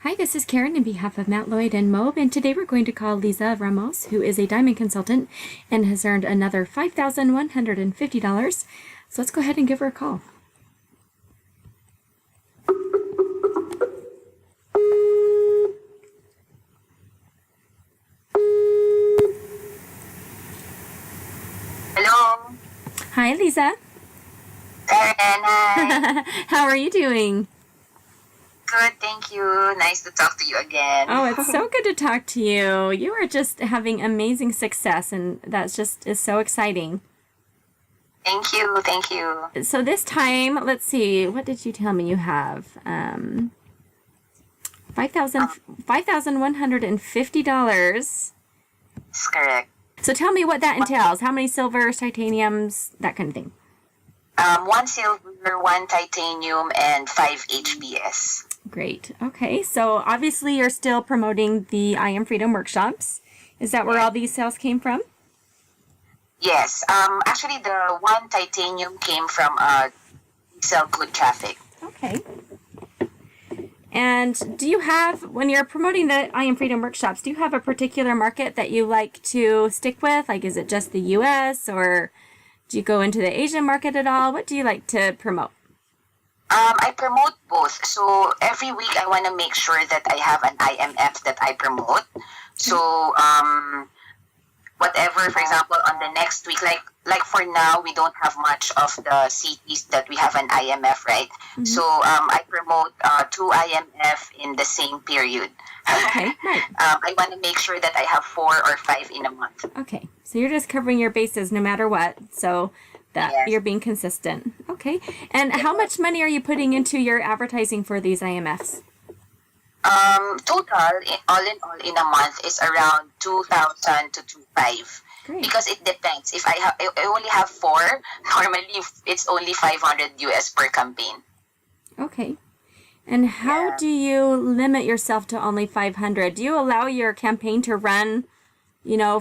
Hi, this is Karen on behalf of Matt Lloyd and Mobe, and today we're going to call Liza Ramos, who is a diamond consultant and has earned another $5,150. So let's go ahead and give her a call. Hello. Hi, Liza. Karen, hi. How are you doing? Good, thank you. Nice to talk to you again. Oh, it's so good to talk to you. You are just having amazing success, and that's just is so exciting. Thank you, thank you. So this time, let's see, what did you tell me you have? $5,150. That's correct. So tell me what that entails. How many silvers, titaniums, that kind of thing. One silver, one titanium, and 5 HBS. Great. Okay. So obviously you're still promoting the I Am Freedom workshops. Is that where all these sales came from? Yes. Actually, the one titanium came from sell good traffic. Okay. And do you have, when you're promoting the I Am Freedom workshops, do you have a particular market that you like to stick with? Like, is it just the U.S. or do you go into the Asian market at all? What do you like to promote? I promote both. So every week I want to make sure that I have an IMF that I promote. So whatever, for example, on the next week, like for now, we don't have much of the cities that we have an IMF, right? Mm-hmm. So I promote 2 IMF in the same period. Okay, right. I want to make sure that I have 4 or 5 in a month. Okay, so you're just covering your bases no matter what, so that you're being consistent. Okay, and how much money are you putting into your advertising for these IMFs? Total, all in a month is around 2,000 to 2,500. Great. Because it depends. If I only have 4, normally it's only 500 US per campaign. Okay. And how do you limit yourself to only 500? Do you allow your campaign to run,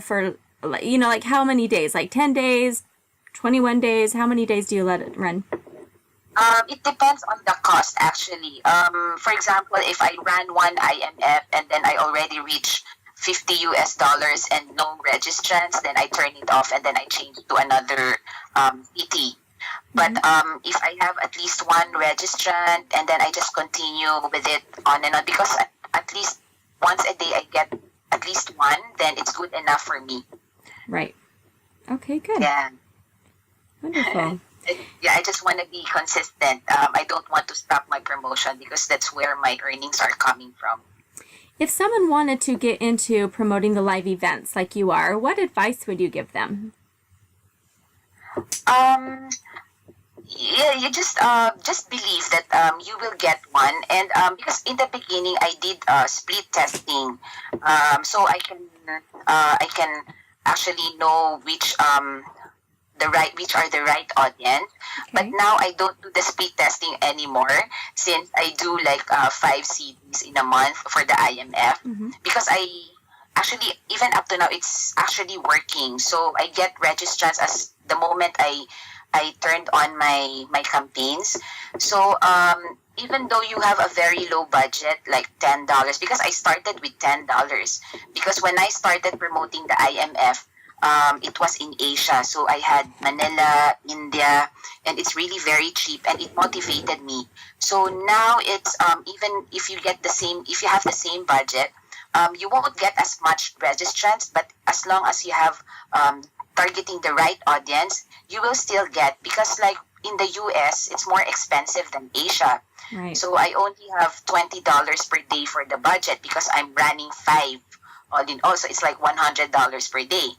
for, like how many days? Like 10 days, 21 days? How many days do you let it run? It depends on the cost, actually. For example, if I ran one IMF and then I already reach $50 US and no registrants, then I turn it off and then I change to another PT. But if I have at least one registrant and then I just continue with it on and on, because at least once a day I get at least one, then it's good enough for me. Right. Okay, good. Yeah. Wonderful. Yeah, I just want to be consistent. I don't want to stop my promotion because that's where my earnings are coming from. If someone wanted to get into promoting the live events like you are, what advice would you give them? Yeah, you just believe that you will get one, and because in the beginning I did split testing, so I can actually know which are the right audience. Okay. But now I don't do the split testing anymore since I do like 5 CDs in a month for the IMF because I actually even up to now it's actually working. So I get registrants as the moment I turned on my campaigns. So even though you have a very low budget, like $10, because I started with $10, because when I started promoting the IMF, it was in Asia. So I had Manila, India, and it's really very cheap and it motivated me. So now it's even if you have the same budget, you won't get as much registrants, but as long as you have targeting the right audience, you will still get, because like in the US, it's more expensive than Asia. Right. So I only have $20 per day for the budget because I'm running 5 all in all. So it's like $100 per day.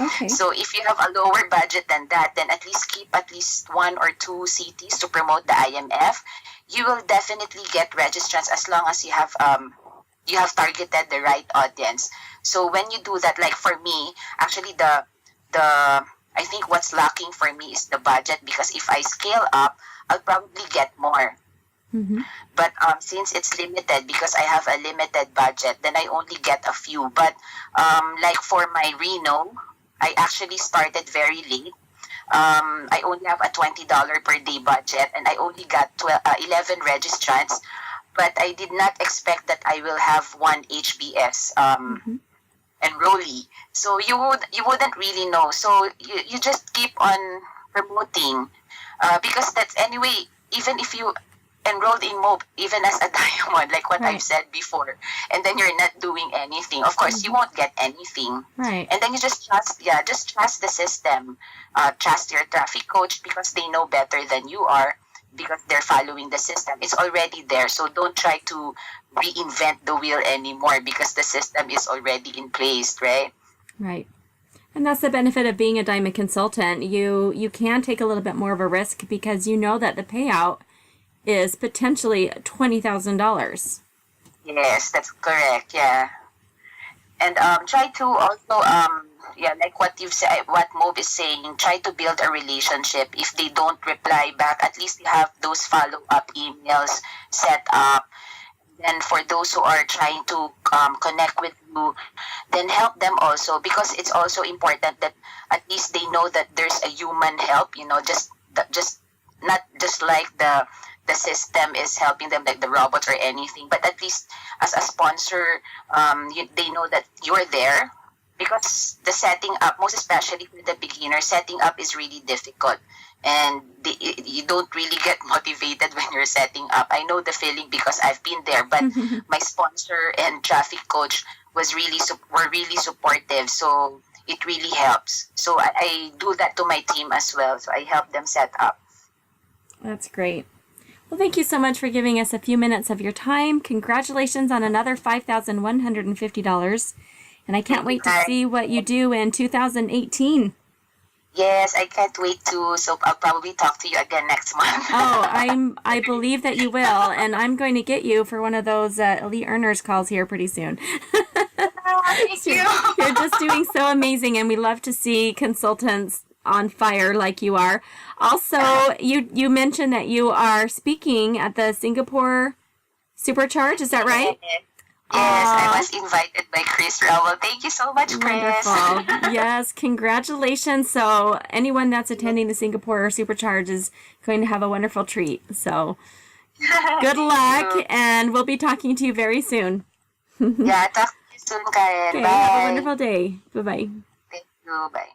Okay. So if you have a lower budget than that, then at least keep at least 1 or 2 cities to promote the IMF. You will definitely get registrants as long as you have targeted the right audience. So when you do that, like for me, actually I think what's lacking for me is the budget, because if I scale up, I'll probably get more. Mm-hmm. But since it's limited, because I have a limited budget, then I only get a few. But like for my Reno, I actually started very late. I only have a $20 per day budget, and I only got 11 registrants. but I did not expect that I will have one HBS enrollee. So you wouldn't really know. So you just keep on promoting, because that's anyway. Even if you enrolled in MOB, even as a diamond, like what I've said before, and then you're not doing anything, of course you won't get anything. Right. And then you just trust the system, trust your traffic coach, because they know better than you are, because they're following the system. It's already there, so don't try to reinvent the wheel anymore, because the system is already in place, right? Right. And that's the benefit of being a diamond consultant. You can take a little bit more of a risk because you know that the payout is potentially $20,000. Yes, that's correct. Yeah. And try to also like what you've said, what Mob is saying, try to build a relationship. If they don't reply back, at least you have those follow-up emails set up. Then for those who are trying to connect with you, then help them also, because it's also important that at least they know that there's a human help, just not just like the system is helping them, like the robot or anything, but at least as a sponsor, they know that you're there, because the setting up, most especially for the beginner, setting up is really difficult, and you don't really get motivated when you're setting up. I know the feeling because I've been there, but my sponsor and traffic coach were really supportive, so it really helps. So I do that to my team as well, so I help them set up. That's great. Well, thank you so much for giving us a few minutes of your time. Congratulations on another $5,150. And I can't wait to see what you do in 2018. Yes, I can't wait to. So I'll probably talk to you again next month. I believe that you will. And I'm going to get you for one of those elite earners calls here pretty soon. Thank you. You're just doing so amazing. And we love to see consultants on fire like you are. Also, you mentioned that you are speaking at the Singapore Supercharge. Is that right? Yes, I was invited by Chris Rowell. Thank you so much, Chris. Wonderful. Yes, congratulations. So anyone that's attending the Singapore Supercharge is going to have a wonderful treat. So good luck, and we'll be talking to you very soon. Yeah, talk to you soon, Karen. Okay, Bye. have a wonderful day. Bye-bye. Thank you. Bye.